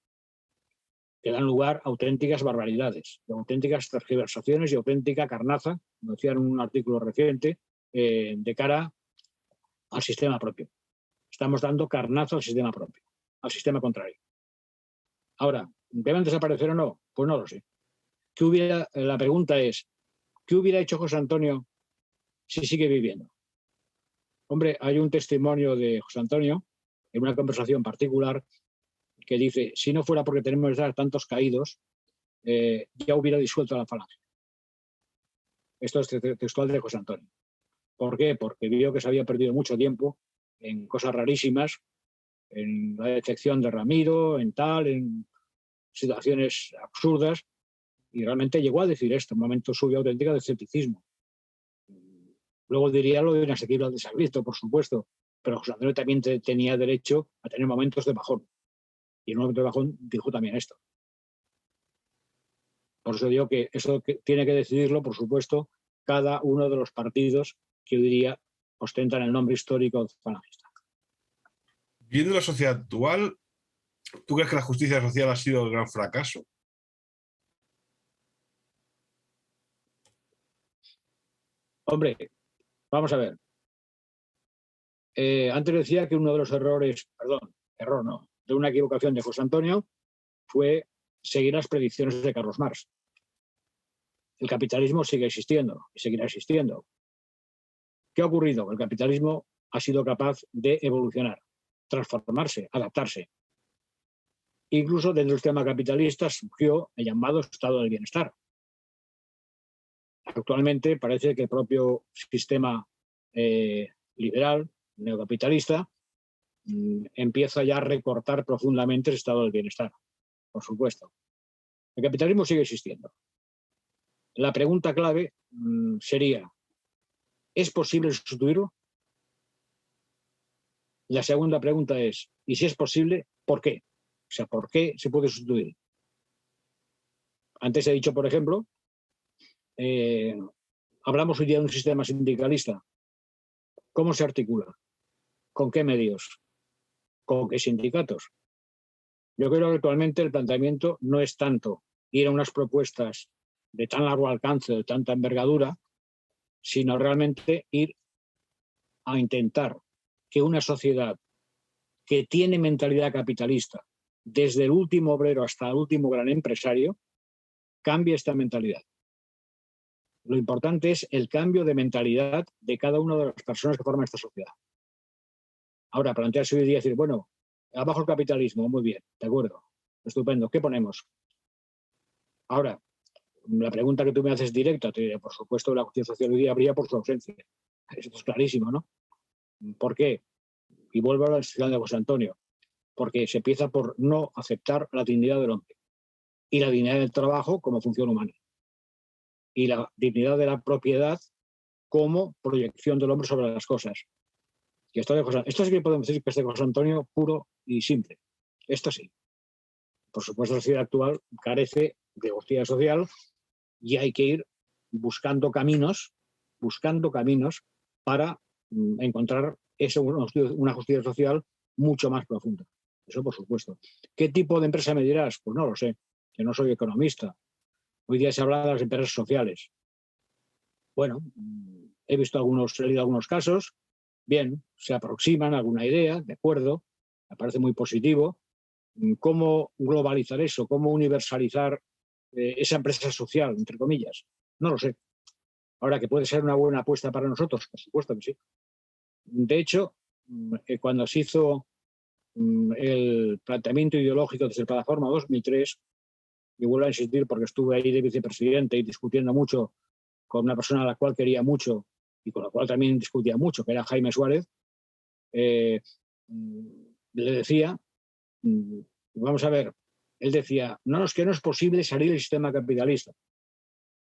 que dan lugar a auténticas barbaridades, a auténticas tergiversaciones y auténtica carnaza, como decía en un artículo reciente, de cara al sistema propio. Estamos dando carnazo al sistema propio, al sistema contrario. Ahora, ¿deben desaparecer o no? Pues no lo sé. La pregunta es, ¿qué hubiera hecho José Antonio si sigue viviendo? Hombre, hay un testimonio de José Antonio en una conversación particular que dice, si no fuera porque tenemos ya tantos caídos, ya hubiera disuelto la falange. Esto es textual de José Antonio. ¿Por qué? Porque vio que se había perdido mucho tiempo en cosas rarísimas, en la detección de Ramiro, en situaciones absurdas, y realmente llegó a decir esto, en un momento suyo auténtica de escepticismo. Luego diría lo inasequible al desagrito, por supuesto, pero José Antonio también tenía derecho a tener momentos de bajón. Y en un momento de bajón dijo también esto. Por eso digo que eso tiene que decidirlo, por supuesto, cada uno de los partidos que hoy día ostentan el nombre histórico falangista. Viendo la sociedad actual, ¿tú crees que la justicia social ha sido el gran fracaso? Hombre, vamos a ver. Antes decía que uno de los de una equivocación de José Antonio fue seguir las predicciones de Carlos Marx. El capitalismo sigue existiendo y seguirá existiendo. ¿Qué ha ocurrido? El capitalismo ha sido capaz de evolucionar, transformarse, adaptarse. Incluso dentro del sistema capitalista surgió el llamado estado del bienestar. Actualmente parece que el propio sistema liberal, neocapitalista, empieza ya a recortar profundamente el estado del bienestar, por supuesto. El capitalismo sigue existiendo. La pregunta clave sería, ¿es posible sustituirlo? La segunda pregunta es, y si es posible, ¿por qué? O sea, ¿por qué se puede sustituir? Antes he dicho, por ejemplo, hablamos hoy día de un sistema sindicalista. ¿Cómo se articula? ¿Con qué medios? ¿Con qué sindicatos? Yo creo que actualmente el planteamiento no es tanto ir a unas propuestas de tan largo alcance, de tanta envergadura, sino realmente ir a intentar que una sociedad que tiene mentalidad capitalista, desde el último obrero hasta el último gran empresario, cambie esta mentalidad. Lo importante es el cambio de mentalidad de cada una de las personas que forman esta sociedad. Ahora, plantearse hoy día y decir, bueno, abajo el capitalismo, muy bien, de acuerdo, estupendo, ¿qué ponemos? Ahora, la pregunta que tú me haces directa, te diré, por supuesto, la justicia social hoy día habría por su ausencia. Esto es clarísimo, ¿no? ¿Por qué? Y vuelvo a la situación de José Antonio. Porque se empieza por no aceptar la dignidad del hombre y la dignidad del trabajo como función humana y la dignidad de la propiedad como proyección del hombre sobre las cosas. Y esto sí que podemos decir que es de José Antonio puro y simple. Esto sí. Por supuesto, la sociedad actual carece de justicia social y hay que ir buscando caminos para encontrar una justicia social mucho más profunda. Eso por supuesto. ¿Qué tipo de empresa me dirás? Pues no lo sé, que no soy economista. Hoy día se habla de las empresas sociales. Bueno, he leído algunos casos, bien, se aproximan a alguna idea, de acuerdo, me parece muy positivo. ¿Cómo globalizar eso? ¿Cómo universalizar esa empresa social, entre comillas? No lo sé. Ahora, que puede ser una buena apuesta para nosotros, por supuesto que sí. De hecho, cuando se hizo el planteamiento ideológico desde la Plataforma 2003, y vuelvo a insistir porque estuve ahí de vicepresidente y discutiendo mucho con una persona a la cual quería mucho y con la cual también discutía mucho, que era Jaime Suárez, le decía, vamos a ver, él decía, no, es que no es posible salir del sistema capitalista.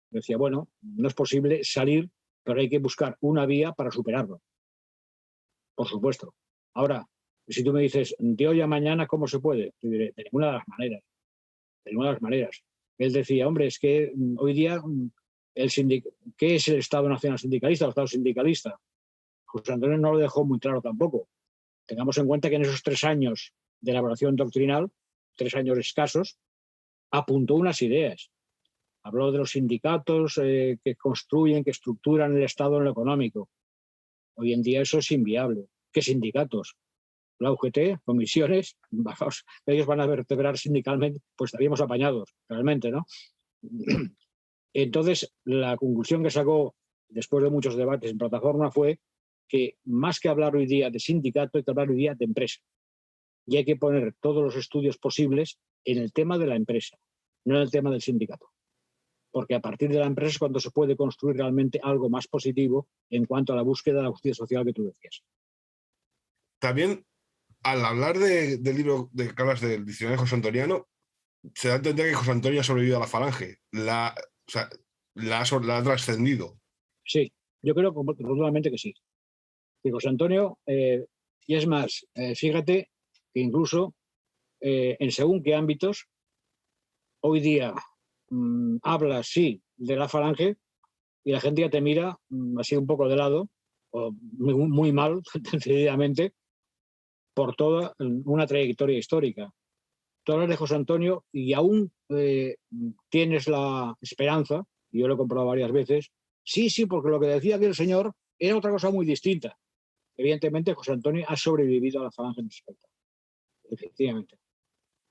Decía, bueno, no es posible salir, pero hay que buscar una vía para superarlo. Por supuesto. Ahora, si tú me dices, de hoy a mañana, ¿cómo se puede? Te diré, de ninguna de las maneras. De ninguna de las maneras. Él decía, hombre, es que hoy día, ¿qué es el Estado Nacional Sindicalista o Estado Sindicalista? José Antonio no lo dejó muy claro tampoco. Tengamos en cuenta que en esos 3 años de elaboración doctrinal, 3 años escasos, apuntó unas ideas. Habló de los sindicatos que construyen, que estructuran el Estado en lo económico. Hoy en día eso es inviable. ¿Qué sindicatos? La UGT, comisiones, vamos, ellos van a vertebrar sindicalmente, pues estaríamos apañados, realmente, ¿no? Entonces, la conclusión que sacó después de muchos debates en plataforma fue que más que hablar hoy día de sindicato, hay que hablar hoy día de empresa. Y hay que poner todos los estudios posibles en el tema de la empresa, no en el tema del sindicato. Porque a partir de la empresa es cuando se puede construir realmente algo más positivo en cuanto a la búsqueda de la justicia social que tú decías. También, al hablar del libro de que hablas del diccionario José Antoniano, se da a entender que José Antonio ha sobrevivido a la falange, la ha trascendido. Sí, yo creo rotundamente que sí. Y José Antonio, y es más, fíjate que incluso en según qué ámbitos, hoy día hablas, sí, de la falange y la gente ya te mira así un poco de lado, o muy mal, decididamente, por toda una trayectoria histórica. Tú hablas de José Antonio y aún tienes la esperanza, y yo lo he comprobado varias veces, sí, porque lo que decía aquel señor era otra cosa muy distinta. Evidentemente, José Antonio ha sobrevivido a la falange en ese aspecto, efectivamente.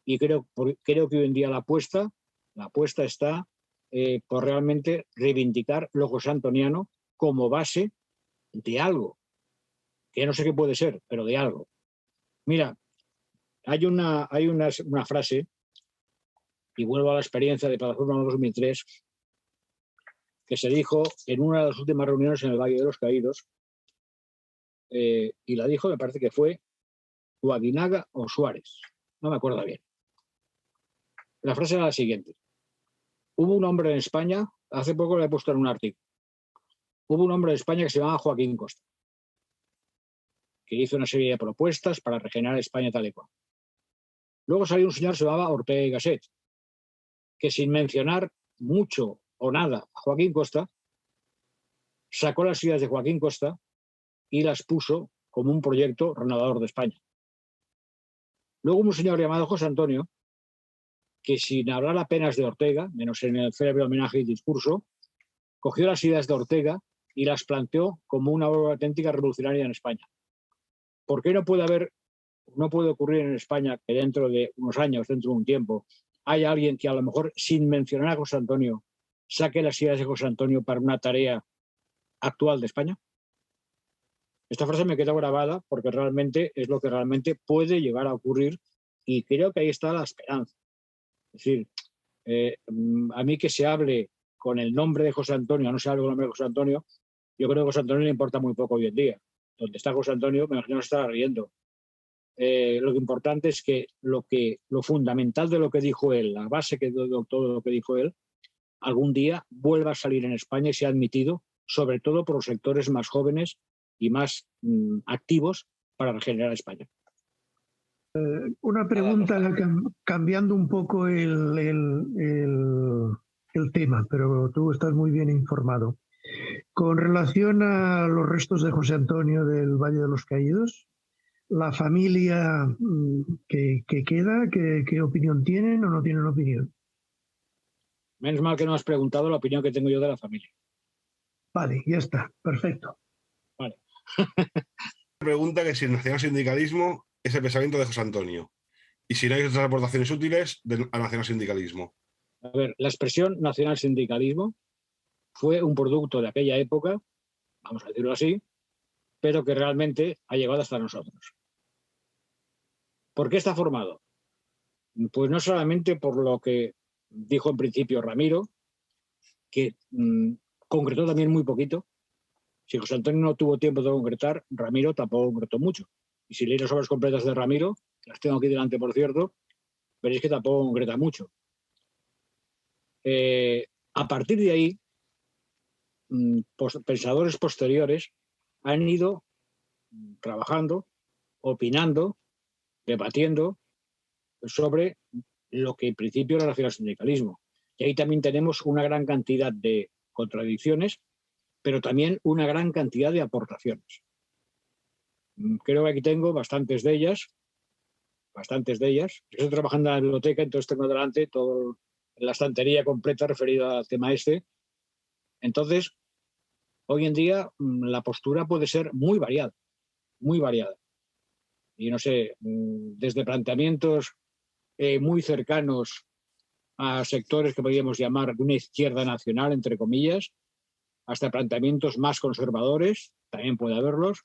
Y creo que hoy en día la apuesta está por realmente reivindicar lo josé antoniano como base de algo, que no sé qué puede ser, pero de algo. Mira, hay una frase, y vuelvo a la experiencia de Plataforma 2003, que se dijo en una de las últimas reuniones en el Valle de los Caídos, y la dijo, me parece que fue Guaguinaga o Suárez, no me acuerdo bien. La frase era la siguiente: hubo un hombre en España, hace poco le he puesto en un artículo, hubo un hombre en España que se llamaba Joaquín Costa, que hizo una serie de propuestas para regenerar España tal y cual. Luego salió un señor que se llamaba Ortega y Gasset, que sin mencionar mucho o nada a Joaquín Costa, sacó las ideas de Joaquín Costa y las puso como un proyecto renovador de España. Luego un señor llamado José Antonio, que sin hablar apenas de Ortega, menos en el célebre homenaje y discurso, cogió las ideas de Ortega y las planteó como una obra auténtica revolucionaria en España. ¿Por qué no puede ocurrir en España que dentro de unos años, dentro de un tiempo, haya alguien que a lo mejor, sin mencionar a José Antonio, saque las ideas de José Antonio para una tarea actual de España? Esta frase me quedó grabada porque realmente es lo que realmente puede llegar a ocurrir y creo que ahí está la esperanza. Es decir, a mí que se hable con el nombre de José Antonio, no se hable con el nombre de José Antonio, yo creo que a José Antonio le importa muy poco hoy en día. Donde está José Antonio, me imagino que se está riendo. Lo que importante es que lo fundamental de lo que dijo él, la base de todo lo que dijo él, algún día vuelva a salir en España y sea admitido, sobre todo por los sectores más jóvenes y más activos para regenerar España. Una pregunta cambiando un poco el tema, pero tú estás muy bien informado. Con relación a los restos de José Antonio del Valle de los Caídos, la familia que queda, ¿qué opinión tienen o no tienen opinión? Menos mal que no has preguntado la opinión que tengo yo de la familia. Vale, ya está, perfecto. Vale. Pregunta que si el nacionalsindicalismo es el pensamiento de José Antonio y si no hay otras aportaciones útiles al nacionalsindicalismo. A ver, la expresión nacionalsindicalismo fue un producto de aquella época, vamos a decirlo así, pero que realmente ha llegado hasta nosotros. ¿Por qué está formado? Pues no solamente por lo que dijo en principio Ramiro, que concretó también muy poquito. Si José Antonio no tuvo tiempo de concretar, Ramiro tampoco concretó mucho. Y si leéis las obras completas de Ramiro, las tengo aquí delante, por cierto, veréis que tampoco concreta mucho. A partir de ahí, pensadores posteriores han ido trabajando, opinando, debatiendo sobre lo que en principio era el nacionalsindicalismo. Y ahí también tenemos una gran cantidad de contradicciones, pero también una gran cantidad de aportaciones. Creo que aquí tengo bastantes de ellas. Estoy trabajando en la biblioteca, entonces tengo delante toda la estantería completa referida al tema este. Entonces, hoy en día la postura puede ser muy variada, muy variada. Y no sé, desde planteamientos muy cercanos a sectores que podríamos llamar de una izquierda nacional, entre comillas, hasta planteamientos más conservadores, también puede haberlos,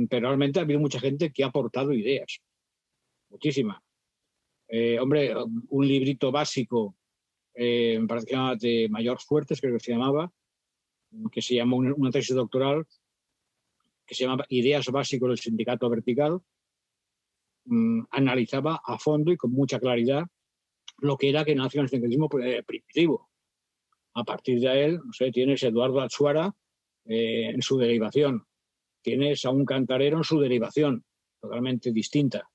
pero realmente ha habido mucha gente que ha aportado ideas, muchísima. Hombre, un librito básico, me parece que se llama de Mayor Fuertes, creo que se llamaba, que se llama una tesis doctoral, que se llama Ideas básicas del sindicato vertical, analizaba a fondo y con mucha claridad lo que era que nació el sindicalismo primitivo. A partir de él, no sé, tienes Eduardo Achuara en su derivación, tienes a un Cantarero en su derivación, totalmente distinta.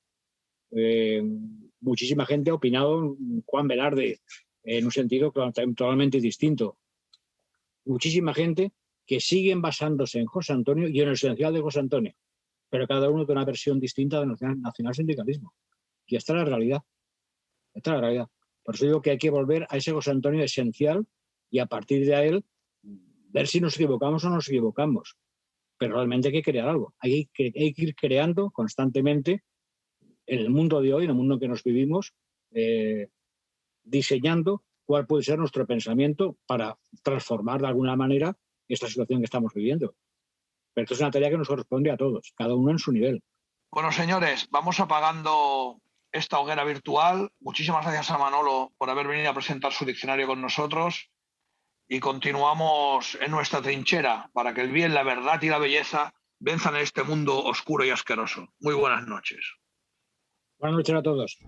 Muchísima gente ha opinado, Juan Velarde, en un sentido totalmente distinto. Muchísima gente que siguen basándose en José Antonio y en el esencial de José Antonio, pero cada uno de una versión distinta del nacionalsindicalismo. Y esta es la realidad. Esta es la realidad. Por eso digo que hay que volver a ese José Antonio esencial y a partir de él ver si nos equivocamos o no nos equivocamos. Pero realmente hay que crear algo. Hay que ir creando constantemente en el mundo de hoy, en el mundo en que nos vivimos, diseñando cuál puede ser nuestro pensamiento para transformar de alguna manera esta situación que estamos viviendo. Pero esto es una tarea que nos corresponde a todos, cada uno en su nivel. Bueno, señores, vamos apagando esta hoguera virtual. Muchísimas gracias a Manolo por haber venido a presentar su diccionario con nosotros y continuamos en nuestra trinchera para que el bien, la verdad y la belleza venzan este mundo oscuro y asqueroso. Muy buenas noches. Buenas noches a todos.